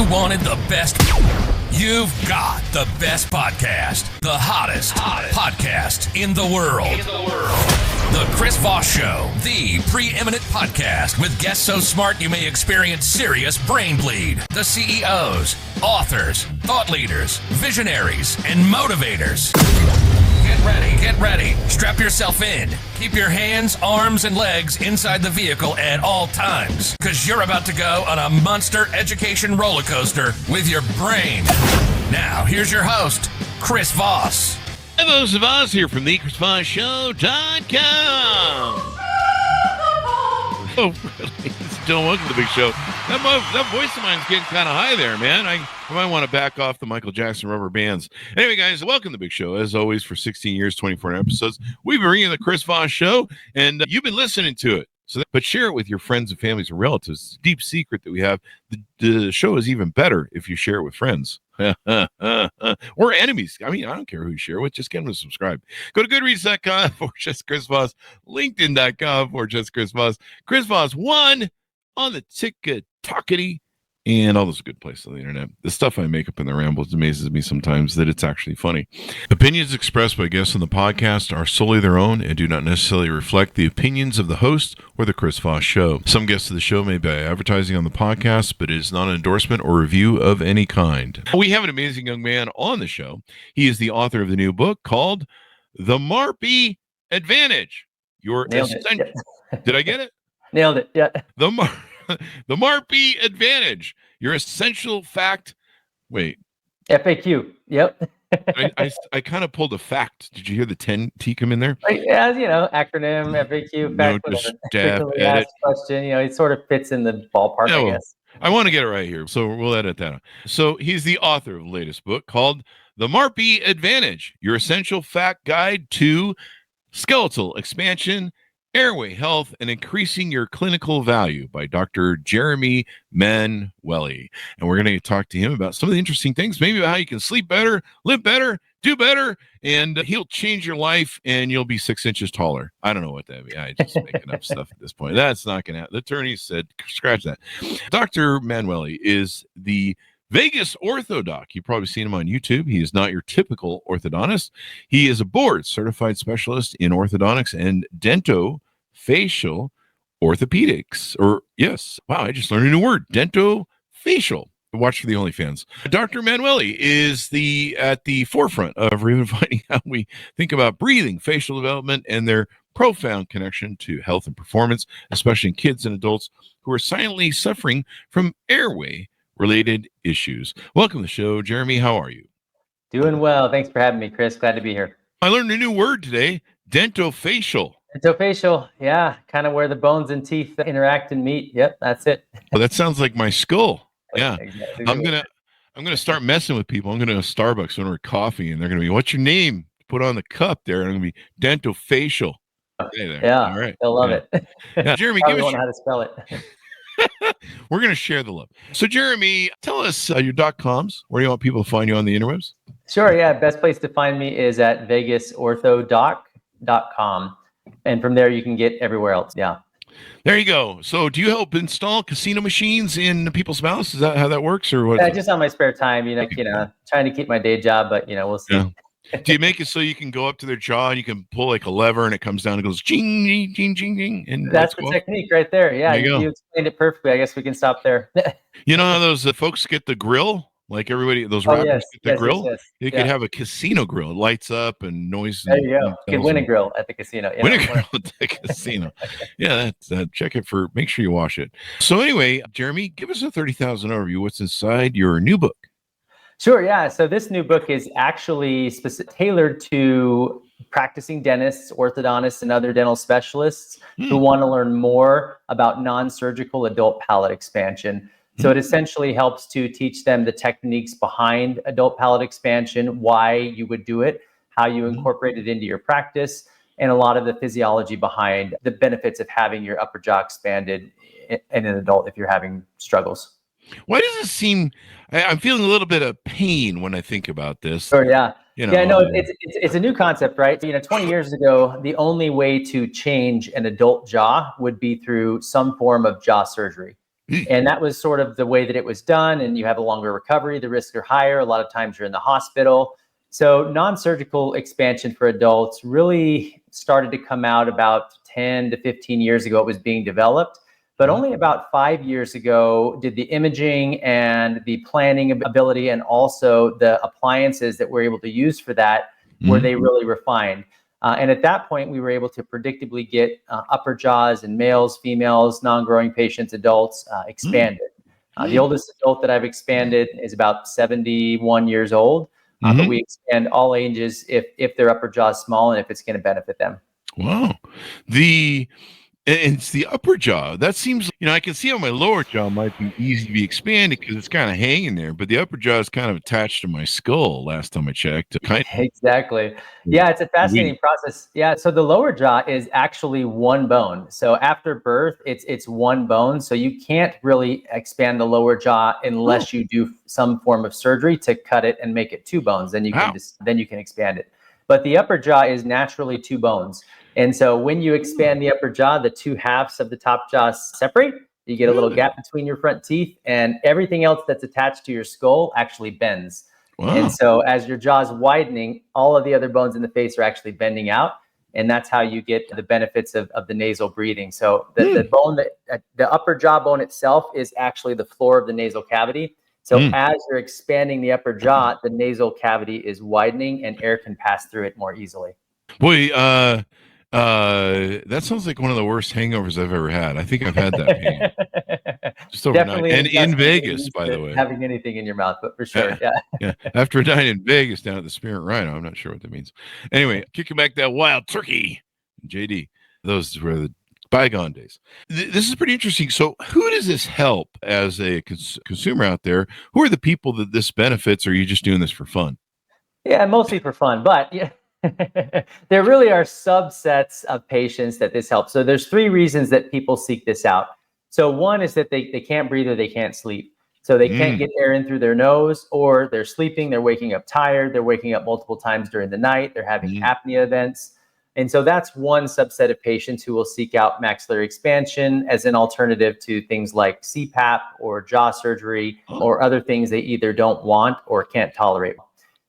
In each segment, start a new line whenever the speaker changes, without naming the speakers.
You wanted the best. You've got the best podcast. The hottest podcast in the world. The Chris Voss Show, the preeminent podcast with guests so smart you may experience serious brain bleed. The CEOs, authors, thought leaders, visionaries, and motivators. Get ready. Strap yourself in. Keep your hands, arms, and legs inside the vehicle at all times, because you're about to go on a monster education roller coaster with your brain. Now, here's your host, Chris Voss.
Hi, those of us here from the Chris Voss Show.com. Oh, really? Still welcome to the big show. That voice of mine's getting kind of high there, man. I might want to back off the Michael Jackson rubber bands. Anyway, guys, welcome to the big show. As always, for 16 years, 24 episodes, we've been bringing the Chris Voss Show, and you've been listening to it. But share it with your friends and families and relatives. It's a deep secret that we have. The show is even better if you share it with friends. Or enemies. I mean, I don't care who you share it with. Just get them to subscribe. Go to goodreads.com for just Chris Voss, LinkedIn.com for just Chris Voss, Chris Voss 1 on the TikTokity, and all those good places on the internet. The stuff I make up in the rambles amazes me sometimes that it's actually funny. Opinions expressed by guests on the podcast are solely their own and do not necessarily reflect the opinions of the host or the Chris Voss Show. Some guests of the show may be advertising on the podcast, but it is not an endorsement or review of any kind. We have an amazing young man on the show. He is the author of the new book called The MARPE Advantage. Did I get it?
Nailed it. Yeah.
The MARPE Advantage, your essential fact. Wait.
FAQ. Yep.
I kind of pulled a fact. Did you hear the 10T come in there?
Yeah, acronym, FAQ, fact,
edit.
Question. It sort of fits in the ballpark, I guess.
I want to get it right here, so we'll edit that out. So he's the author of the latest book called The MARPE Advantage, your essential fact guide to skeletal expansion, Airway Health, and Increasing Your Clinical Value by Dr. Jeremy Manuele. And we're going to talk to him about some of the interesting things, maybe about how you can sleep better, live better, do better, and he'll change your life and you'll be 6 inches taller. I don't know what that means. I just making up stuff at this point. That's not going to happen. The attorney said, scratch that. Dr. Manuele is the Vegas orthodoc. You've probably seen him on YouTube. He is not your typical orthodontist. He is a board certified specialist in orthodontics and dentofacial orthopedics. I just learned a new word, dentofacial. Watch for the OnlyFans. Dr. Manuele is at the forefront of redefining how we think about breathing, facial development, and their profound connection to health and performance, especially in kids and adults who are silently suffering from airway related issues. Welcome to the show, Jeremy. How are you?
Doing well. Thanks for having me, Chris. Glad to be here.
I learned a new word today, dentofacial.
Dentofacial, yeah, kind of where the bones and teeth interact and meet. Yep, that's it.
Well, that sounds like my skull. Yeah,
exactly.
I'm gonna start messing with people. I'm gonna go to Starbucks, order coffee, and they're gonna be, "What's your name?" Put on the cup there, and I'm gonna be dentofacial.
Hey there. Yeah, all right. They'll love it.
Yeah. Jeremy,
give us how to spell it.
We're going to share the love. So, Jeremy, tell us your .coms. Where do you want people to find you on the interwebs?
Sure. Yeah. Best place to find me is at vegasorthodoc.com. And from there, you can get everywhere else. Yeah.
There you go. So do you help install casino machines in people's mouths? Is that how that works? Or what?
Yeah, just on my spare time, trying to keep my day job, but, we'll see.
Yeah. Do you make it so you can go up to their jaw and you can pull like a lever and it comes down and goes ching, ching, ching, ching, ching? And
that's the technique right there. Yeah, you explained it perfectly. I guess we can stop there.
You know how those folks get the grill? Like everybody, those rappers get the grill? Yes. You could have a casino grill. It lights up and noise.
There you go. You can win a grill at the casino.
Yeah, win a grill at the casino. Yeah, check it make sure you wash it. So anyway, Jeremy, give us a 30,000 overview. What's inside your new book?
Sure, yeah. So this new book is actually tailored to practicing dentists, orthodontists, and other dental specialists who want to learn more about non-surgical adult palate expansion. So it essentially helps to teach them the techniques behind adult palate expansion, why you would do it, how you incorporate it into your practice, and a lot of the physiology behind the benefits of having your upper jaw expanded in an adult if you're having struggles.
Why does it seem, I'm feeling a little bit of pain when I think about this.
Sure, yeah. It's a new concept, right? 20 years ago, the only way to change an adult jaw would be through some form of jaw surgery. And that was sort of the way that it was done. And you have a longer recovery. The risks are higher. A lot of times you're in the hospital. So non-surgical expansion for adults really started to come out about 10 to 15 years ago. It was being developed. But only about 5 years ago did the imaging and the planning ability and also the appliances that we're able to use for that, were they really refined. And at that point, we were able to predictably get upper jaws in males, females, non-growing patients, adults expanded. The oldest adult that I've expanded is about 71 years old, but we expand all ages if their upper jaw is small and if it's going to benefit them.
Wow. And it's the upper jaw. That seems, I can see how my lower jaw might be easy to be expanded because it's kind of hanging there, but the upper jaw is kind of attached to my skull last time I checked.
Exactly. Yeah, it's a fascinating process. Yeah, so the lower jaw is actually one bone. So after birth, it's one bone. So you can't really expand the lower jaw unless you do some form of surgery to cut it and make it two bones. Then you can expand it. But the upper jaw is naturally two bones. And so when you expand the upper jaw, the two halves of the top jaw separate. You get a little gap between your front teeth, and everything else that's attached to your skull actually bends. Wow. And so as your jaw is widening, all of the other bones in the face are actually bending out. And that's how you get the benefits of the nasal breathing. So the bone, the upper jaw bone itself is actually the floor of the nasal cavity. So as you're expanding the upper jaw, the nasal cavity is widening and air can pass through it more easily.
Boy, that sounds like one of the worst hangovers I've ever had. I think I've had that pain just overnight.
Definitely,
and in Vegas, by the way.
Having anything in your mouth, but for sure,
yeah. After a night in Vegas down at the Spirit Rhino, I'm not sure what that means. Anyway, kicking back that wild turkey, JD. Those were the bygone days. This is pretty interesting. So who does this help as a consumer out there? Who are the people that this benefits, or are you just doing this for fun?
Yeah, mostly for fun, but yeah. There really are subsets of patients that this helps. So there's three reasons that people seek this out. So one is that they can't breathe or they can't sleep. So they can't get air in through their nose, or they're sleeping, they're waking up tired, they're waking up multiple times during the night, they're having apnea events. And so that's one subset of patients who will seek out maxillary expansion as an alternative to things like CPAP or jaw surgery or other things they either don't want or can't tolerate.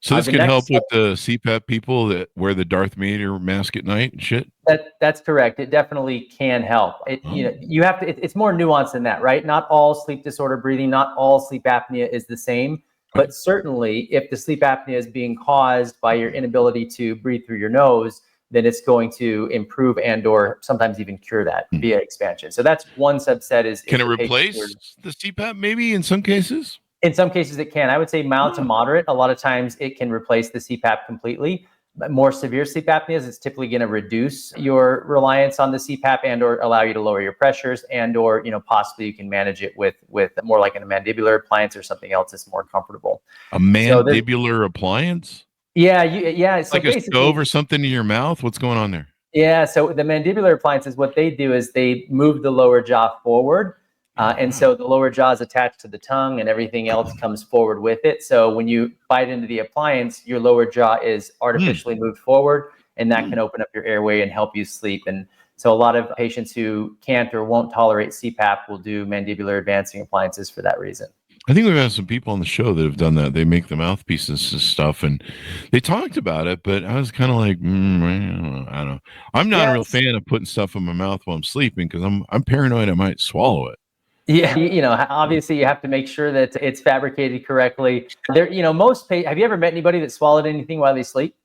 So this can help with the CPAP people that wear the Darth Vader mask at night and shit?
That's correct. It definitely can help. You have to, it's more nuanced than that, right? Not all sleep disorder breathing, not all sleep apnea is the same, but certainly if the sleep apnea is being caused by your inability to breathe through your nose, then it's going to improve and or sometimes even cure that via expansion. So that's one subset.
Can it replace the CPAP maybe in some cases?
In some cases it can. I would say mild to moderate. A lot of times it can replace the CPAP completely. But more severe sleep apneas, it's typically going to reduce your reliance on the CPAP and or allow you to lower your pressures and or, possibly you can manage it with more like a mandibular appliance or something else that's more comfortable.
A mandibular appliance?
Yeah. It's
like a stove or something in your mouth? What's going on there?
Yeah. So the mandibular appliances, what they do is they move the lower jaw forward. And so the lower jaw is attached to the tongue and everything else comes forward with it. So when you bite into the appliance, your lower jaw is artificially moved forward, and that can open up your airway and help you sleep. And so a lot of patients who can't or won't tolerate CPAP will do mandibular advancing appliances for that reason.
I think we've had some people on the show that have done that. They make the mouthpieces and stuff, and they talked about it, but I was kind of like, I don't know. I'm not a real fan of putting stuff in my mouth while I'm sleeping because I'm paranoid I might swallow it.
Yeah, obviously you have to make sure that it's fabricated correctly. Have you ever met anybody that swallowed anything while they sleep?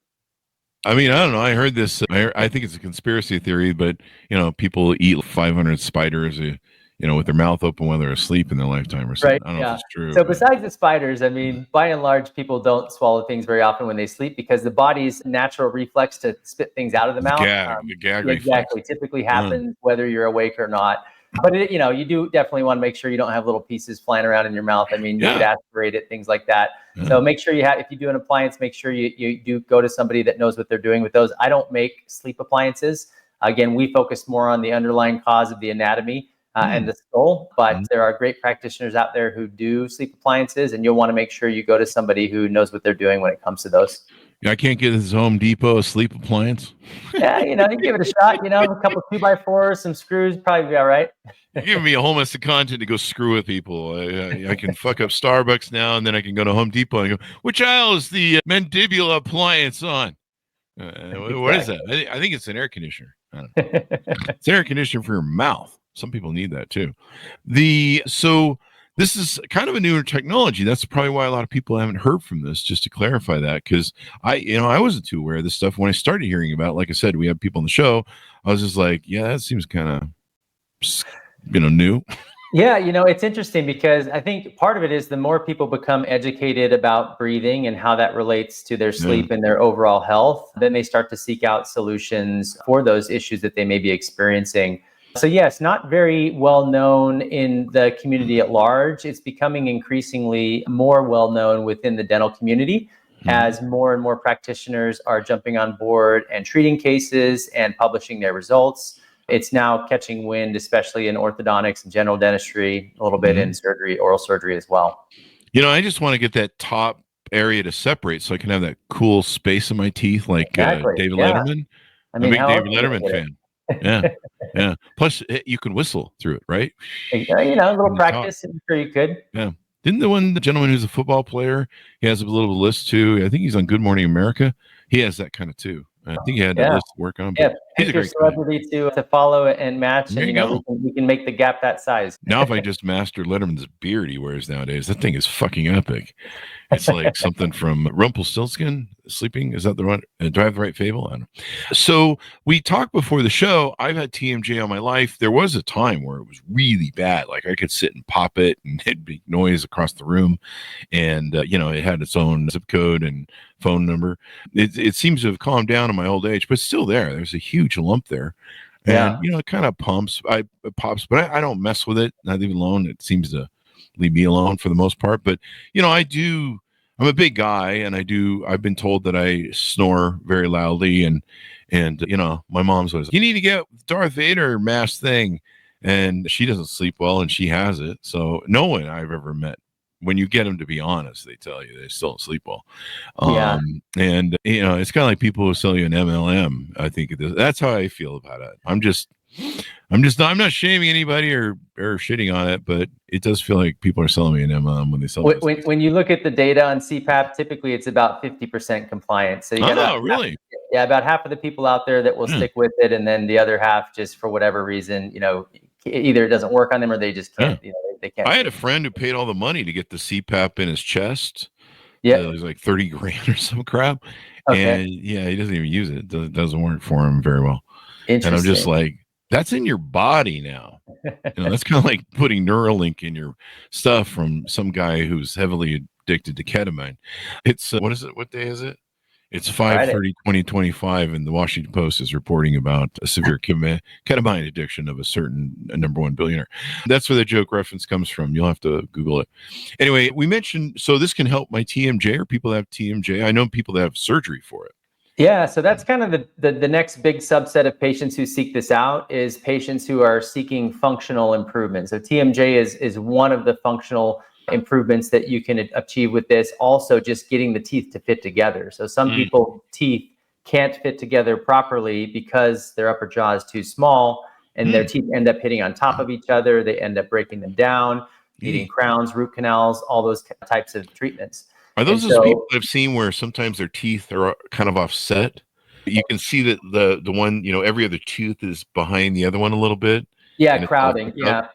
I mean, I don't know. I heard this. I think it's a conspiracy theory, but people eat 500 spiders, with their mouth open while they're asleep in their lifetime or something.
Right,
I don't know if it's true.
So besides the spiders, I mean, by and large, people don't swallow things very often when they sleep because the body's natural reflex to spit things out of the mouth.
The gag reflex.
Exactly. Typically happens whether you're awake or not. But you do definitely want to make sure you don't have little pieces flying around in your mouth. I mean, you could aspirate it, things like that. So make sure if you do an appliance, make sure you do go to somebody that knows what they're doing with those. I don't make sleep appliances. Again, we focus more on the underlying cause of the anatomy and the skull, but there are great practitioners out there who do sleep appliances, and you'll want to make sure you go to somebody who knows what they're doing when it comes to those.
I can't get this Home Depot a sleep appliance.
Yeah, you give it a shot. A couple 2x4s, some screws, probably be all right.
You're giving me a whole mess of content to go screw with people. I can fuck up Starbucks now, and then I can go to Home Depot and go, which aisle is the mandibula appliance on? What is that? I think it's an air conditioner. I don't know. It's air conditioner for your mouth. Some people need that too. So this is kind of a newer technology. That's probably why a lot of people haven't heard from this, just to clarify that, because I wasn't too aware of this stuff when I started hearing about it. Like I said, we have people on the show. I was just like, yeah, that seems kind of new.
Yeah, it's interesting because I think part of it is the more people become educated about breathing and how that relates to their sleep and their overall health, then they start to seek out solutions for those issues that they may be experiencing. So yes, not very well known in the community at large. It's becoming increasingly more well known within the dental community as more and more practitioners are jumping on board and treating cases and publishing their results. It's now catching wind, especially in orthodontics and general dentistry, a little bit in surgery, oral surgery as well.
I just want to get that top area to separate so I can have that cool space in my teeth like David Letterman. I'm a big David Letterman fan. Yeah. Plus, you can whistle through it, right?
A little practice, I'm sure you could.
Yeah. Didn't the gentleman who's a football player, he has a little list too. I think he's on Good Morning America. He has that kind of too. I think he had a list to work on.
Yeah, he's a great celebrity to follow and match. And we can make the gap that size.
Now, if I just master Letterman's beard he wears nowadays, that thing is fucking epic. It's like something from Rumpelstiltskin sleeping. Is that the one? Do I have the right fable? I don't know. So we talked before the show. I've had TMJ all my life. There was a time where it was really bad. Like I could sit and pop it and it'd be noise across the room. And, it had its own zip code and phone number. It seems to have calmed down in my old age, but it's still there. There's a huge lump there. And, it kind of pops, but I don't mess with it. I leave it alone. It seems to leave me alone for the most part. But, I'm a big guy and I've been told that I snore very loudly and my mom's always like, you need to get Darth Vader mask thing. And she doesn't sleep well and she has it. So no one I've ever met, when you get them to be honest, they tell you they still don't sleep well. And it's kind of like people who sell you an MLM. I think that's how I feel about it. I'm not shaming anybody or shitting on it, but it does feel like people are selling me an MLM when they sell it.
When you look at the data on CPAP, typically it's about 50% compliance. So you got
really?
About half of the people out there that will stick with it, and then the other half, just for whatever reason, either it doesn't work on them or they just can't. They can't.
I had a friend who paid all the money to get the CPAP in his chest.
Yeah,
it was like $30,000 or some crap. Okay. And he doesn't even use it. It doesn't work for him very well. And I'm just like, that's in your body now. That's kind of like putting Neuralink in your stuff from some guy who's heavily addicted to ketamine. It's what is it? What day is it? It's 5/30/2025, and the Washington Post is reporting about a severe ketamine addiction of a certain number one billionaire. That's where the joke reference comes from. You'll have to Google it. Anyway, we mentioned, so this can help my TMJ or people that have TMJ. I know people that have surgery for it.
Yeah, so that's kind of the next big subset of patients who seek this out is patients who are seeking functional improvement. So TMJ is one of the functional improvements that you can achieve with this. Also, just getting the teeth to fit together. So some people teeth can't fit together properly because their upper jaw is too small and their teeth end up hitting on top of each other. They end up breaking them down, needing crowns, root canals, all those types of treatments.
Are those people I've seen where sometimes their teeth are kind of offset? You can see that the one, every other tooth is behind the other one a little bit.
Yeah, crowding. Yeah.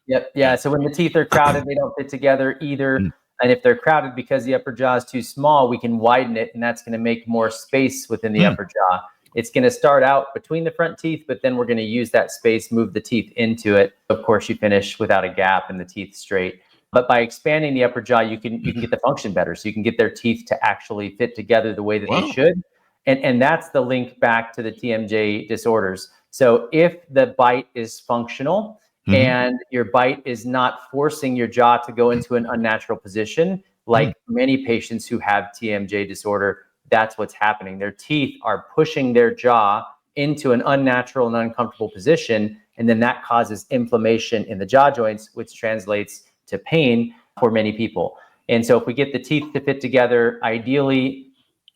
Yep. Yeah. So when the teeth are crowded, they don't fit together either. And if they're crowded because the upper jaw is too small, we can widen it, and that's going to make more space within the upper jaw. It's going to start out between the front teeth, but then we're going to use that space, move the teeth into it. Of course, you finish without a gap and the teeth straight. But by expanding the upper jaw, you can get the function better. So you can get their teeth to actually fit together the way that they should. And that's the link back to the TMJ disorders. So if the bite is functional and your bite is not forcing your jaw to go into an unnatural position, like many patients who have TMJ disorder, that's what's happening. Their teeth are pushing their jaw into an unnatural and uncomfortable position. And then that causes inflammation in the jaw joints, which translates to pain for many people. And so if we get the teeth to fit together, ideally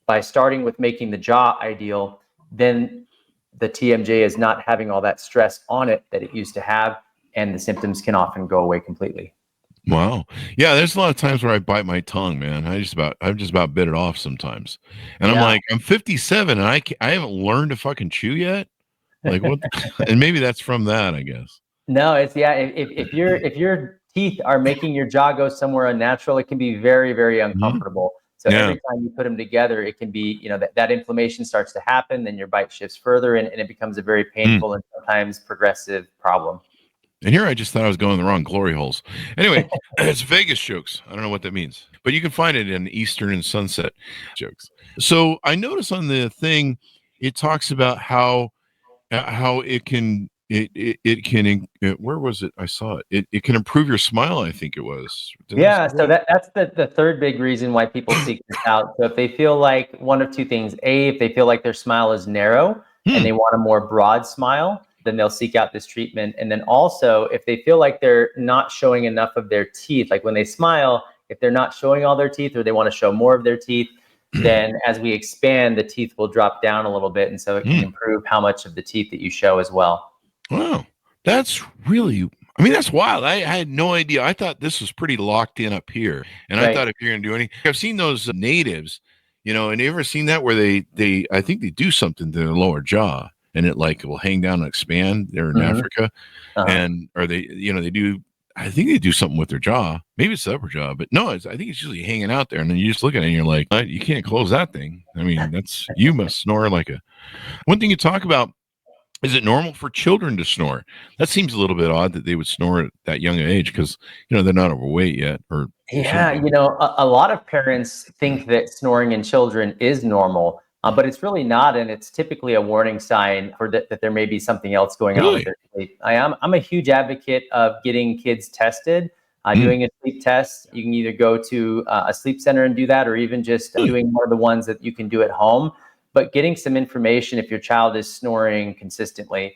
by starting with making the jaw ideal, then the TMJ is not having all that stress on it that it used to have, and the symptoms can often go away completely.
Wow. Yeah, there's a lot of times where I bite my tongue, man. I've just about bit it off sometimes. And I'm like, I'm 57 and I haven't learned to fucking chew yet. Like what and maybe that's from that, I guess.
No, it's if your teeth are making your jaw go somewhere unnatural, it can be very, very uncomfortable. So every time you put them together, it can be, that inflammation starts to happen, then your bite shifts further and it becomes a very painful and sometimes progressive problem.
And here I just thought I was going the wrong glory holes. Anyway, it's Vegas jokes. I don't know what that means, but you can find it in Eastern and Sunset jokes. So I noticed on the thing, it talks about how it can where was it? I saw it. It can improve your smile, I think it was.
So that's the third big reason why people seek this out. So if they feel like one of two things, if they feel like their smile is narrow and they want a more broad smile, then they'll seek out this treatment. And then also, if they feel like they're not showing enough of their teeth, like when they smile, if they're not showing all their teeth or they want to show more of their teeth, then as we expand, the teeth will drop down a little bit. And so it can improve how much of the teeth that you show as well.
Wow. That's really, that's wild. I had no idea. I thought this was pretty locked in up here. And I thought if you're going to do anything, I've seen those natives, and you ever seen that where they I think they do something to their lower jaw and it will hang down and expand. They're in Africa. And, or they do, I think they do something with their jaw. Maybe it's the upper jaw, but no, I think it's usually hanging out there. And then you just look at it and you're like, you can't close that thing. You must snore one thing you talk about. Is it normal for children to snore? That seems a little bit odd that they would snore at that young age because, they're not overweight yet.
A lot of parents think that snoring in children is normal, but it's really not. And it's typically a warning sign for that there may be something else going on with their sleep. I'm a huge advocate of getting kids tested, doing a sleep test. You can either go to a sleep center and do that, or even just doing one of the ones that you can do at home. But getting some information if your child is snoring consistently.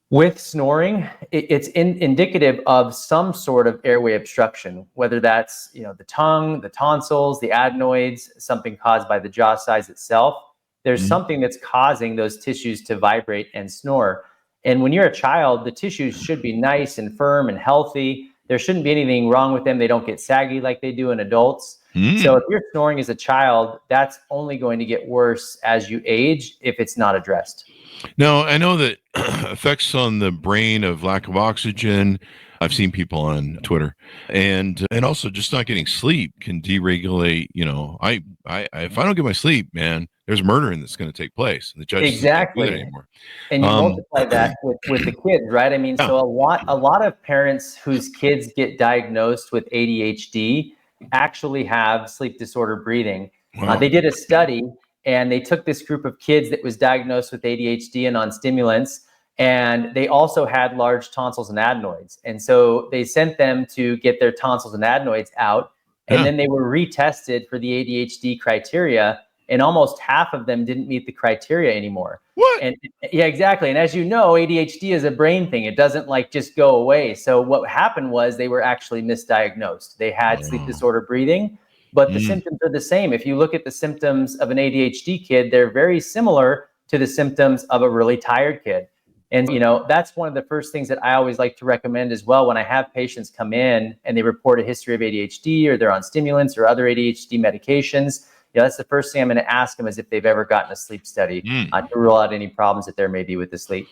With snoring, it's indicative of some sort of airway obstruction, whether that's the tongue, the tonsils, the adenoids, something caused by the jaw size itself. There's something that's causing those tissues to vibrate and snore. And when you're a child, the tissues should be nice and firm and healthy. There shouldn't be anything wrong with them. They don't get saggy like they do in adults. So if you're snoring as a child, that's only going to get worse as you age if it's not addressed.
Now, I know that effects on the brain of lack of oxygen. I've seen people on Twitter and also just not getting sleep can deregulate. If I don't get my sleep, man, there's murdering that's going to take place. And the judge can't do it anymore.
And you multiply that with the kids, right? So a lot of parents whose kids get diagnosed with ADHD actually have sleep disorder breathing.
Wow.
They did a study and they took this group of kids that was diagnosed with ADHD and on stimulants, and they also had large tonsils and adenoids. And so they sent them to get their tonsils and adenoids out, and then they were retested for the ADHD criteria, and almost half of them didn't meet the criteria anymore.
What?
And yeah, exactly. And as you know, ADHD is a brain thing. It doesn't just go away. So what happened was they were actually misdiagnosed. They had sleep disorder breathing, but the symptoms are the same. If you look at the symptoms of an ADHD kid, they're very similar to the symptoms of a really tired kid. And, that's one of the first things that I always like to recommend as well. When I have patients come in and they report a history of ADHD or they're on stimulants or other ADHD medications, that's the first thing I'm going to ask them is if they've ever gotten a sleep study to rule out any problems that there may be with the sleep.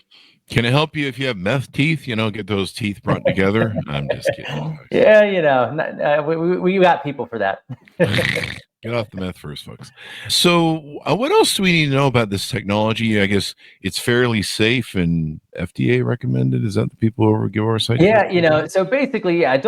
Can it help you if you have meth teeth? Get those teeth brought together. I'm just kidding.
Yeah, we got people for that.
Get off the meth first, folks. So what else do we need to know about this technology? I guess it's fairly safe and FDA recommended. Is that the people who give our site?
Yeah, so basically, a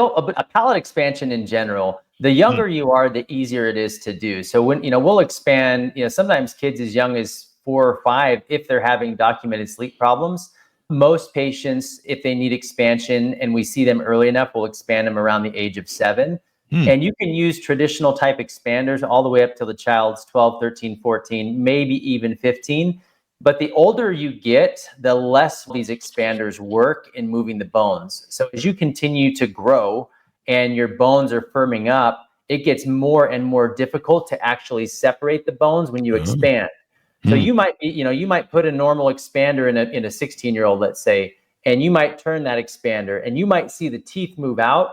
palate expansion in general, the younger you are, the easier it is to do. So when, we'll expand, sometimes kids as young as 4 or 5, if they're having documented sleep problems. Most patients, if they need expansion and we see them early enough, we'll expand them around the age of 7. And you can use traditional type expanders all the way up till the child's 12, 13, 14, maybe even 15. But the older you get, the less these expanders work in moving the bones. So as you continue to grow and your bones are firming up, it gets more and more difficult to actually separate the bones when you expand. So you might be, you might put a normal expander in a 16-year-old, let's say, and you might turn that expander and you might see the teeth move out,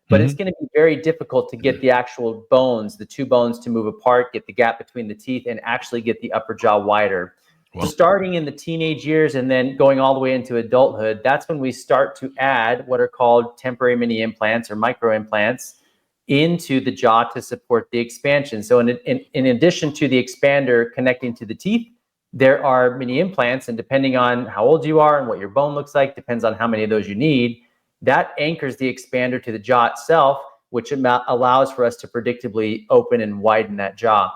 but it's going to be very difficult to get the actual bones, the two bones to move apart, get the gap between the teeth, and actually get the upper jaw wider. Wow. Starting in the teenage years and then going all the way into adulthood, that's when we start to add what are called temporary mini implants or micro implants into the jaw to support the expansion. So in addition to the expander connecting to the teeth, there are mini implants, and depending on how old you are and what your bone looks like, depends on how many of those you need, that anchors the expander to the jaw itself, which allows for us to predictably open and widen that jaw.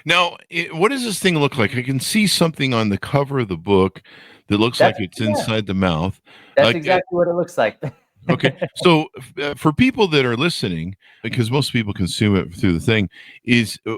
Now, what does this thing look like? I can see something on the cover of the book that looks like it's inside the mouth.
That's exactly what it looks like.
Okay. So for people that are listening, because most people consume it through the thing,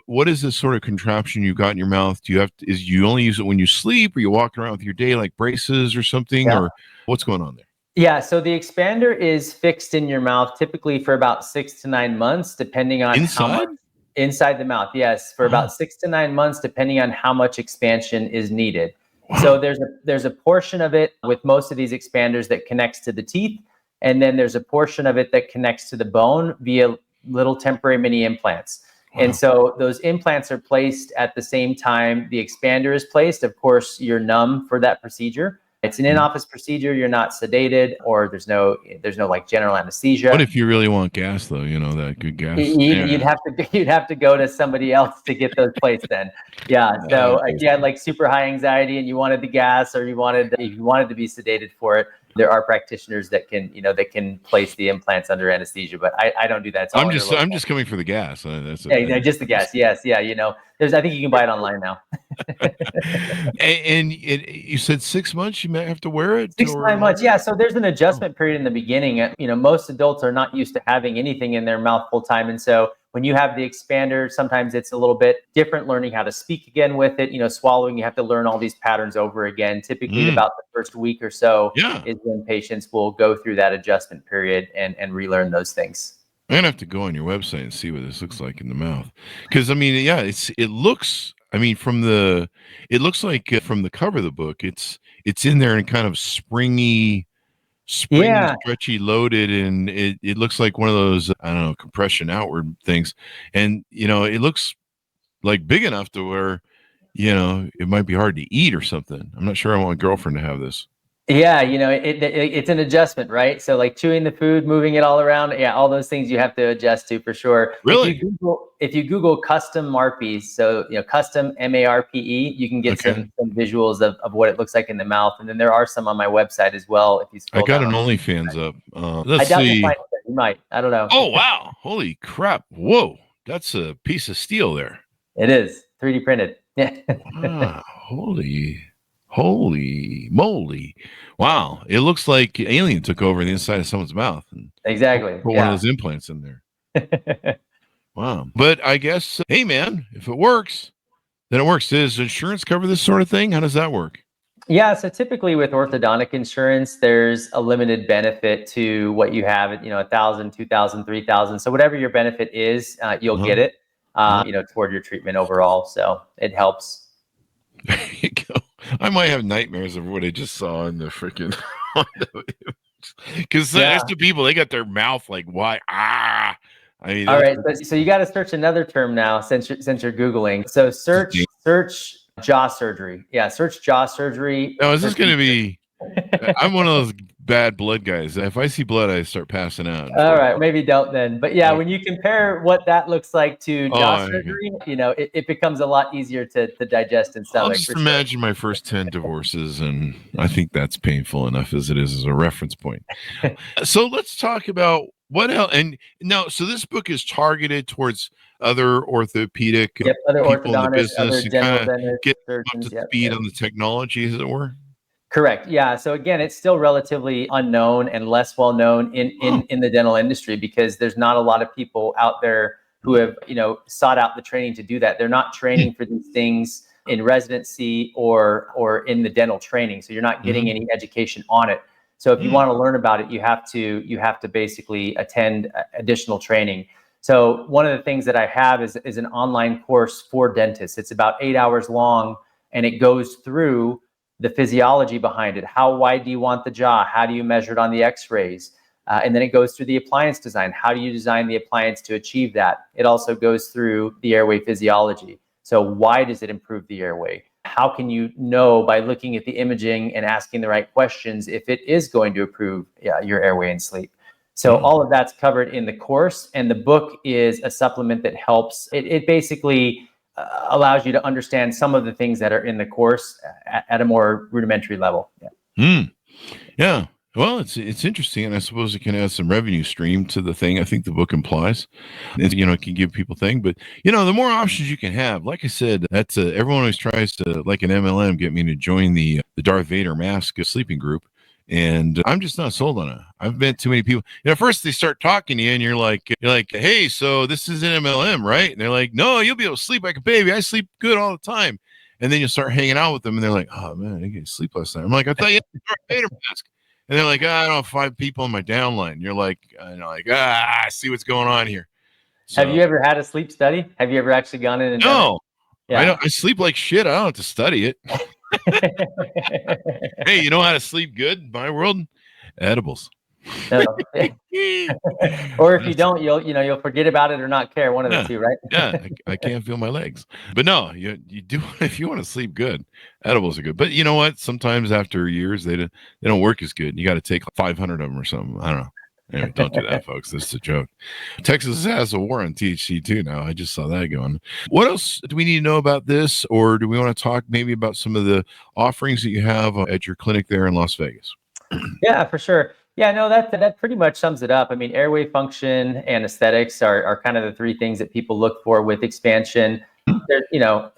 what is this sort of contraption you've got in your mouth? Do you you only use it when you sleep, or you walk around with your day like braces or something, or what's going on there?
Yeah. So the expander is fixed in your mouth typically for about 6 to 9 months, depending on how much inside the mouth. Yes. For about 6 to 9 months, depending on how much expansion is needed. Wow. So there's a portion of it with most of these expanders that connects to the teeth. And then there's a portion of it that connects to the bone via little temporary mini implants. Wow. And so those implants are placed at the same time the expander is placed. Of course, you're numb for that procedure. It's an in-office procedure. You're not sedated, or there's no like general anesthesia.
What if you really want gas, though? That good gas.
You'd have to go to somebody else to get those placed. Then, yeah. So if you had like super high anxiety and you wanted the gas, or if you wanted to be sedated for it, there are practitioners that can place the implants under anesthesia. But I don't do that.
I'm just coming for the gas.
Just the gas. Yes. Yeah. I think you can buy it online now.
and you said 6 months you might have to wear it?
6 to 9 months. Yeah. So there's an adjustment period in the beginning. Most adults are not used to having anything in their mouth full time. And so when you have the expander, sometimes it's a little bit different learning how to speak again with it. Swallowing, you have to learn all these patterns over again. Typically about the first week or so is when patients will go through that adjustment period and relearn those things.
I'm gonna have to go on your website and see what this looks like in the mouth, because it looks like from the cover of the book, it's in there and kind of springy, stretchy, loaded, and it looks like one of those, I don't know, compression outward things, and it looks like big enough to where it might be hard to eat or something. I'm not sure I want my girlfriend to have this.
Yeah, it's an adjustment, right? So like chewing the food, moving it all around, all those things you have to adjust to for sure.
Really?
If you Google custom MARPE, so custom MARPE, you can get some visuals of what it looks like in the mouth, and then there are some on my website as well. If you scroll
I got an OnlyFans up. Let's
I doubt
see.
you might. You might. I don't know.
Oh wow! Holy crap! Whoa, that's a piece of steel there.
It is 3D printed. Yeah.
Wow, holy moly. Wow. It looks like an alien took over the inside of someone's mouth. And
exactly.
put one of those implants in there. Wow. But I guess, hey man, if it works, then it works. Does insurance cover this sort of thing? How does that work?
Yeah, so typically with orthodontic insurance, there's a limited benefit to what you have at, $1,000, $2,000, $3,000. So whatever your benefit is, you'll get it, toward your treatment overall. So it helps.
There you go. I might have nightmares of what I just saw in the freaking, because there's the people, they got their mouth like, why? All
right. So you got to search another term now since you're Googling. So search jaw surgery. Yeah. Search jaw surgery.
Now, is this going to be, I'm one of those bad blood guys. If I see blood, I start passing out.
All right. Maybe don't then. But yeah, when you compare what that looks like to jaw surgery, it becomes a lot easier to digest and stomach.
I'll just imagine my first 10 divorces, and I think that's painful enough as it is as a reference point. So let's talk about what else. And no, so this book is targeted towards other orthopedic
other
people in the
orthodontists,
business.
other
You
general
kind of
dentists,
get
surgeons,
up to speed on the technology, as it were.
Correct. Yeah. So again, it's still relatively unknown and less well known in the dental industry, because there's not a lot of people out there who have, sought out the training to do that. They're not training for these things in residency or in the dental training. So you're not getting any education on it. So if you want to learn about it, you have to basically attend additional training. So one of the things that I have is an online course for dentists. It's about 8 hours long, and it goes through the physiology behind it. How wide do you want the jaw? How do you measure it on the x-rays? And then it goes through the appliance design. How do you design the appliance to achieve that? It also goes through the airway physiology. So why does it improve the airway? How can you know by looking at the imaging and asking the right questions if it is going to improve your airway and sleep? So all of that's covered in the course, and the book is a supplement that helps. It basically allows you to understand some of the things that are in the course at a more rudimentary level.
Yeah. Well, it's interesting, and I suppose it can add some revenue stream to the thing. I think the book implies, it can give people thing. But the more options you can have, like I said, that's everyone always tries to, like an MLM, get me to join the Darth Vader mask sleeping group, and I'm just not sold on it. I've met too many people. First they start talking to you, and you're like, hey, so this is an MLM, right? And they're like, no, you'll be able to sleep like a baby. I sleep good all the time. And then you start hanging out with them, and they're like, oh man, I didn't get sleep last night. I'm like, I thought you had the Darth Vader mask. And they're like, I don't have 5 people on my downline. You're like, I see what's going on here. So,
have you ever had a sleep study? Have you ever actually gone in and done it?
Yeah. I sleep like shit. I don't have to study it. Hey, you know how to sleep good in my world? Edibles.
No. Or if you don't, you'll forget about it or not care. One of the two, right?
Yeah, I can't feel my legs. But no, you do if you want to sleep good. Edibles are good. But you know what? Sometimes after years, they don't work as good. You got to take 500 of them or something. I don't know. Anyway, don't do that, folks. This is a joke. Texas has a war on THC too now. I just saw that going. What else do we need to know about this? Or do we want to talk maybe about some of the offerings that you have at your clinic there in Las Vegas?
Yeah, for sure. Yeah, no, that pretty much sums it up. I mean, airway function and aesthetics are kind of the 3 things that people look for with expansion.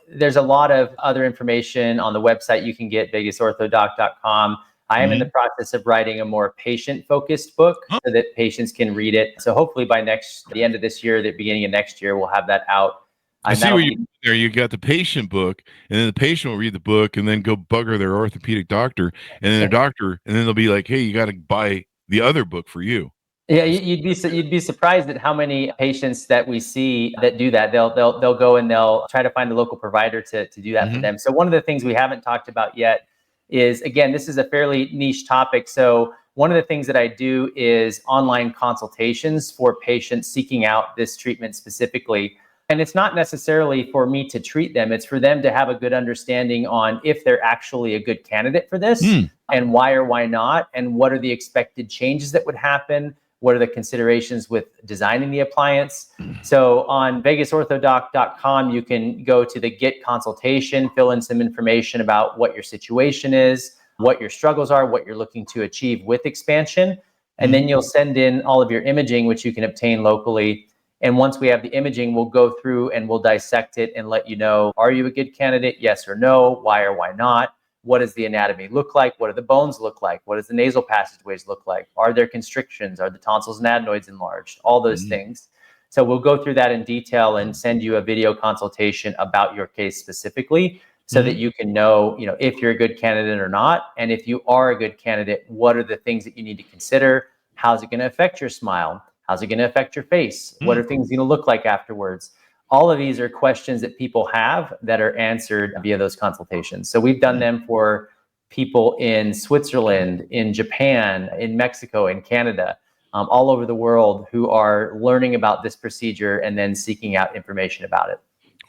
There's a lot of other information on the website you can get, vegasorthodoc.com. I am in the process of writing a more patient-focused book so that patients can read it. So hopefully by the end of this year, the beginning of next year, we'll have that out.
I see where you got the patient book, and then the patient will read the book and then go bugger their orthopedic doctor, and then the doctor, and then they'll be like, hey, you got to buy the other book for you.
Yeah, you'd be surprised at how many patients that we see that do that. They'll go and they'll try to find the local provider to do that for them. So one of the things we haven't talked about yet is, again, this is a fairly niche topic. So one of the things that I do is online consultations for patients seeking out this treatment specifically. And it's not necessarily for me to treat them. It's for them to have a good understanding on if they're actually a good candidate for this and why or why not, and what are the expected changes that would happen. What are the considerations with designing the appliance? So on vegasorthodoc.com, you can go to the Get Consultation, fill in some information about what your situation is, what your struggles are, what you're looking to achieve with expansion. And then you'll send in all of your imaging, which you can obtain locally. And once we have the imaging, we'll go through and we'll dissect it and let you know, are you a good candidate? Yes or no? Why or why not? What does the anatomy look like? What do the bones look like? What does the nasal passageways look like? Are there constrictions? Are the tonsils and adenoids enlarged? All those things. So we'll go through that in detail and send you a video consultation about your case specifically so that you can know, if you're a good candidate or not. And if you are a good candidate, what are the things that you need to consider? How's it going to affect your smile? How's it going to affect your face? What are things going to look like afterwards? All of these are questions that people have that are answered via those consultations. So we've done them for people in Switzerland, in Japan, in Mexico, in Canada, all over the world who are learning about this procedure and then seeking out information about it.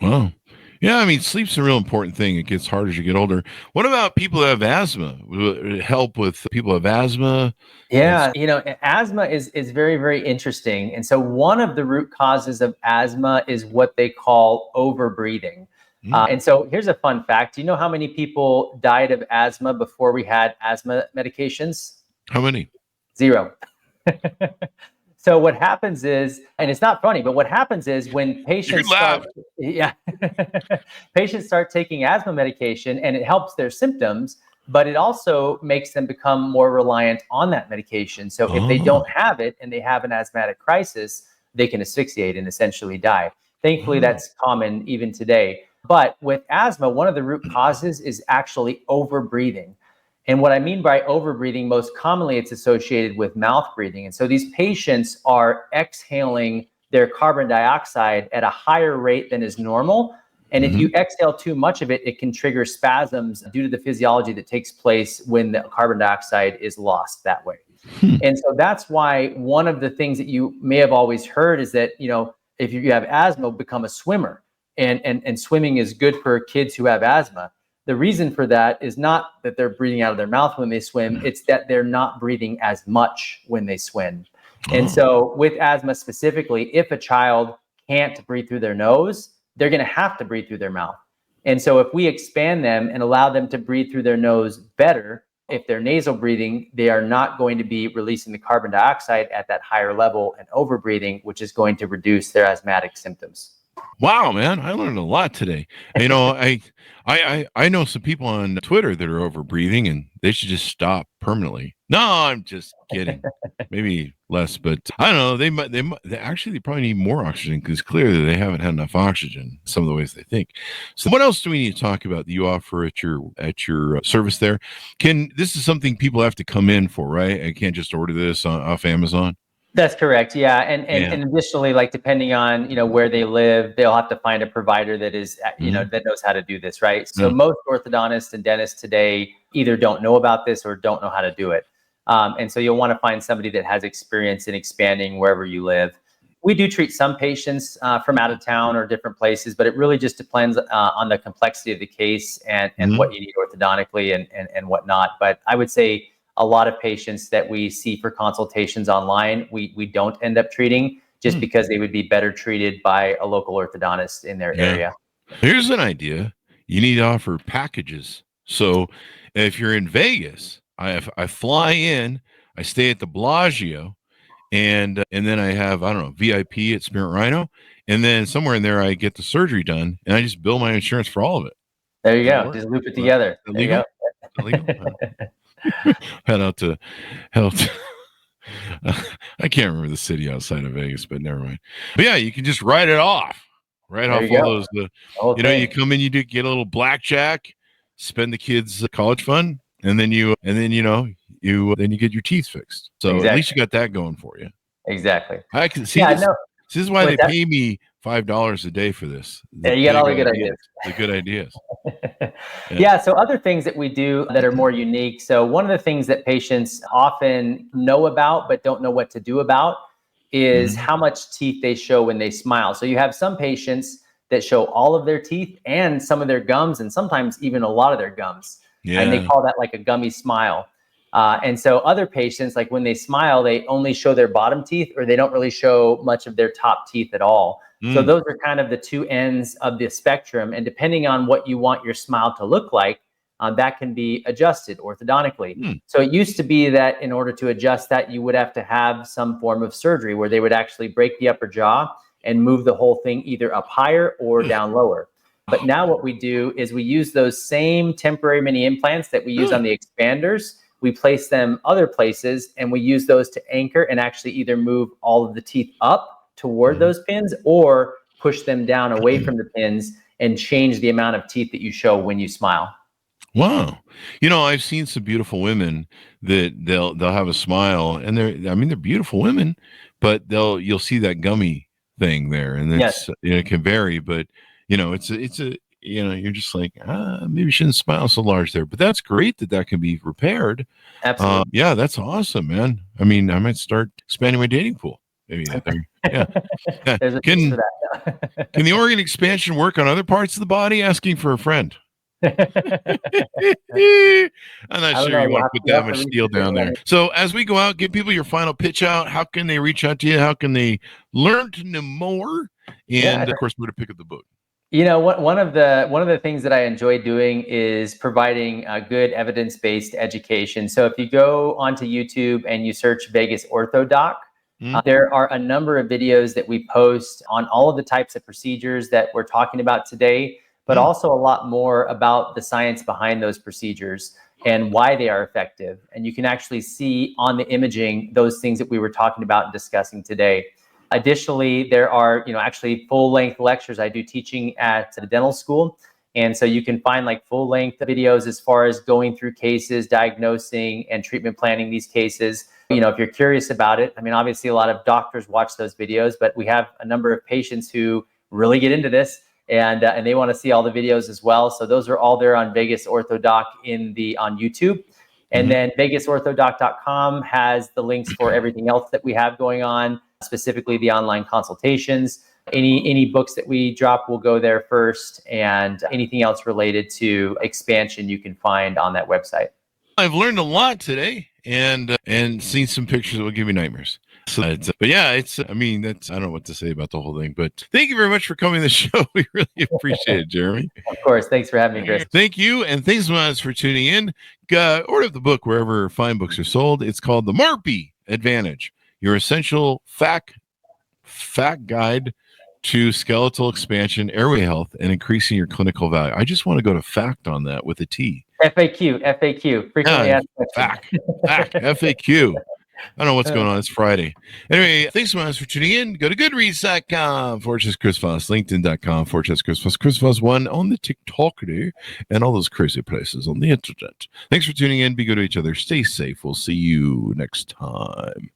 Wow. Yeah, I mean, sleep's a real important thing. It gets harder as you get older. What about people who have asthma? Will it help with people who have asthma?
Yeah, asthma is very, very interesting. And so one of the root causes of asthma is what they call overbreathing. And so here's a fun fact. Do you know how many people died of asthma before we had asthma medications?
How many?
0. So what happens is, and it's not funny, but what happens is when patients patients start taking asthma medication and it helps their symptoms, but it also makes them become more reliant on that medication. So if they don't have it and they have an asthmatic crisis, they can asphyxiate and essentially die. Thankfully, that's common even today. But with asthma, one of the root causes is actually overbreathing. And what I mean by overbreathing, most commonly it's associated with mouth breathing. And so these patients are exhaling their carbon dioxide at a higher rate than is normal. And if you exhale too much of it, it can trigger spasms due to the physiology that takes place when the carbon dioxide is lost that way. And so that's why one of the things that you may have always heard is that, if you have asthma, become a swimmer. And swimming is good for kids who have asthma. The reason for that is not that they're breathing out of their mouth when they swim, it's that they're not breathing as much when they swim. And so with asthma specifically, if a child can't breathe through their nose, they're going to have to breathe through their mouth. And so if we expand them and allow them to breathe through their nose better, if they're nasal breathing, they are not going to be releasing the carbon dioxide at that higher level and over breathing, which is going to reduce their asthmatic symptoms.
Wow, man, I learned a lot today. I know some people on Twitter that are over breathing, and they should just stop permanently. No, I'm just kidding. Maybe less, but I don't know. They probably need more oxygen, because clearly they haven't had enough oxygen some of the ways they think. So what else do we need to talk about that you offer at your service there? This is something people have to come in for, right? I can't just order this off Amazon.
That's correct. Yeah. And additionally, like depending on, where they live, they'll have to find a provider that is, that knows how to do this. Right. So most orthodontists and dentists today either don't know about this or don't know how to do it. And so you'll want to find somebody that has experience in expanding wherever you live. We do treat some patients from out of town or different places, but it really just depends on the complexity of the case and what you need orthodontically and whatnot. But I would say a lot of patients that we see for consultations online, we don't end up treating just because they would be better treated by a local orthodontist in their area.
Here's an idea. You need to offer packages. So if you're in Vegas, I fly in, I stay at the Bellagio, and then I have, VIP at Spirit Rhino. And then somewhere in there, I get the surgery done, and I just bill my insurance for all of it.
There you go. Just loop it together.
Illegal? Head out to I can't remember the city outside of Vegas, but never mind. But yeah, you can just write it off. Write off all those. You come in, you get a little blackjack, spend the kids' college fund, and then you get your teeth fixed. So at least you got that going for you.
Exactly.
I can see this. This is why they pay me $5 a day for this.
Yeah, you got all the good ideas.
The good ideas.
Yeah. So other things that we do that are more unique. So one of the things that patients often know about but don't know what to do about is how much teeth they show when they smile. So you have some patients that show all of their teeth and some of their gums, and sometimes even a lot of their gums. Yeah. And they call that like a gummy smile. And so other patients, like when they smile, they only show their bottom teeth, or they don't really show much of their top teeth at all. So those are kind of the two ends of the spectrum. And depending on what you want your smile to look like, that can be adjusted orthodontically. So it used to be that in order to adjust that, you would have to have some form of surgery where they would actually break the upper jaw and move the whole thing either up higher or down lower. But now what we do is we use those same temporary mini implants that we use on the expanders. We place them other places, and we use those to anchor and actually either move all of the teeth up toward those pins or push them down away from the pins and change the amount of teeth that you show when you smile.
Wow. I've seen some beautiful women that they'll have a smile, and they're beautiful women, but you'll see that gummy thing there, and it can vary, but you're just like, maybe you shouldn't smile so large there, but that's great that can be repaired.
Absolutely.
Yeah, that's awesome, man. I mean, I might start expanding my dating pool. Maybe yeah. Can the organ expansion work on other parts of the body? Asking for a friend. I'm not sure you want to put that much steel down there. So as we go out, give people your final pitch out. How can they reach out to you? How can they learn to know more? And of course, where to pick up the book.
One of the things that I enjoy doing is providing a good evidence-based education. So if you go onto YouTube and you search Vegas Orthodoc, there are a number of videos that we post on all of the types of procedures that we're talking about today, but also a lot more about the science behind those procedures and why they are effective. And you can actually see on the imaging those things that we were talking about and discussing today. Additionally, there are actually full-length lectures. I do teaching at the dental school, And so you can find like full length videos as far as going through cases, diagnosing and treatment planning these cases. You know, if you're curious about it, I mean, obviously a lot of doctors watch those videos, but we have a number of patients who really get into this and they want to see all the videos as well. So those are all there on Vegas Orthodoc on YouTube. And then vegasorthodoc.com has the links for everything else that we have going on, specifically the online consultations. Any books that we drop will go there first, and anything else related to expansion you can find on that website.
I've learned a lot today and seen some pictures that will give me nightmares. So, but yeah, I don't know what to say about the whole thing, but thank you very much for coming to the show. We really appreciate it, Jeremy.
Of course. Thanks for having me, Chris.
Thank you. And thanks so much for tuning in. Order the book wherever fine books are sold. It's called The MARPE Advantage, your essential fact guide to skeletal expansion, airway health, and increasing your clinical value. I just want to go to fact on that with a T.
FAQ. Frequently asked
questions. Fact, FAQ. I don't know what's going on. It's Friday. Anyway, thanks so much for tuning in. Go to goodreads.com/Chris Voss, LinkedIn.com/Chris Voss, Chris Voss 1 on the TikTok there, and all those crazy places on the internet. Thanks for tuning in. Be good to each other. Stay safe. We'll see you next time.